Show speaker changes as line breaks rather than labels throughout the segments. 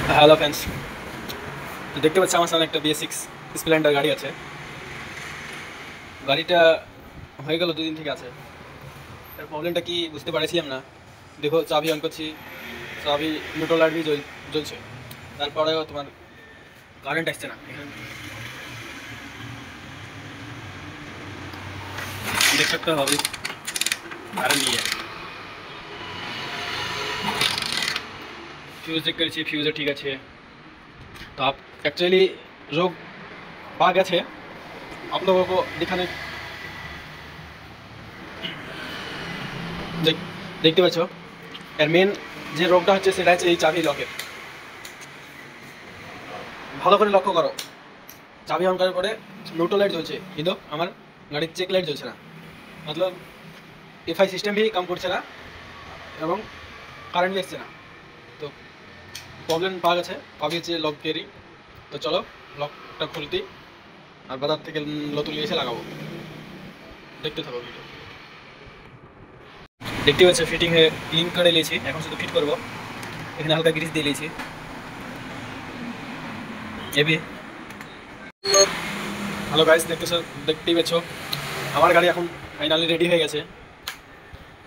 Hello friends, দেখতে পাচ্ছি আমার সামনে একটা BS6 স্প্লেন্ডার গাড়ি আছে। গাড়িটা হয়ে গেল 2 দিন থেকে আছে। এর প্রবলেমটা কি বুঝতে পারছিলাম না। দেখো, চাবি অন করছি, চাবি নিউট্রাল লাইট भी জ্বলছে, তারপরেও তোমার কারেন্ট আসছে না। এখানে देख सकते हो अभी কারেন্ট নিয়ে ফিউজ চেক করেছি, ফিউজে ঠিক আছে। तो आप एक्चुअली रोग पा गए आप लोगों को दिखाने দেখতে পাচ্ছ এর মেন যে রোগটা হচ্ছে সেটা হচ্ছে এই চাবি লকের। ভালো করে লক্ষ্য করো, চাবি অন করার পরে নিউট্রাল লাইট জ্বলছে কিন্তু আমার গাড়ির চেক লাইট জ্বলছে না। মতলব এফআই সিস্টেম भी काम করছে না এবং কারেন্ট আসছে না। তো প্রবলেম পাওয়া গেছে, পাবি হচ্ছে লক কেরি। তো চলো লকটা খুলতে আর বাজার থেকে নতুন নিয়ে এসে লাগাবো। দেখতে থাকো ভিডিও। দেখতে পাচ্ছ ফিটিং হয়ে ক্লিন করে নিয়েছি, এখন শুধু ফিট করবো। এখানে হালকা গ্রিস দিয়ে নিয়েছি এবি। হ্যালো গাইস, দেখতেই পাচ্ছ আমার গাড়ি এখন ফাইনালি রেডি হয়ে গেছে।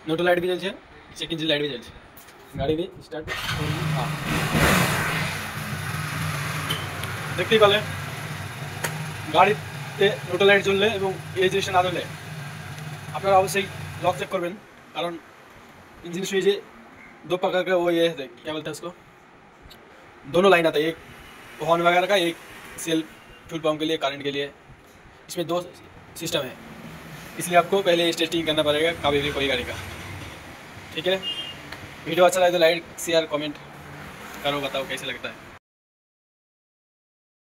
নিউট্রাল লাইট भी জ্বলছে, চেক ইঞ্জিন লাইট भी জ্বলছে। গাড়ি भी স্টার্ট। হ্যাঁ, দেখতেই পেলে গাড়িতে নিউট্রাল লাইট জ্বললে এবং এই জিনিসটা না জ্বললে আপনারা অবশ্যই लॉक चेक करबें, कारण इंजन स्विच 2 प्रकार का वो ये है, क्या बोलते हैं उसको, दोनों लाइन आता है, एक हॉर्न वगैरह का, एक सेल फ्यूल पंप के लिए, करंट के लिए। इसमें 2 सिस्टम है, इसलिए आपको पहले टेस्टिंग करना पड़ेगा कभी भी कोई गाड़ी का। ठीक है, वीडियो अच्छा लगे तो लाइक शेयर कमेंट करो, बताओ कैसे लगता है।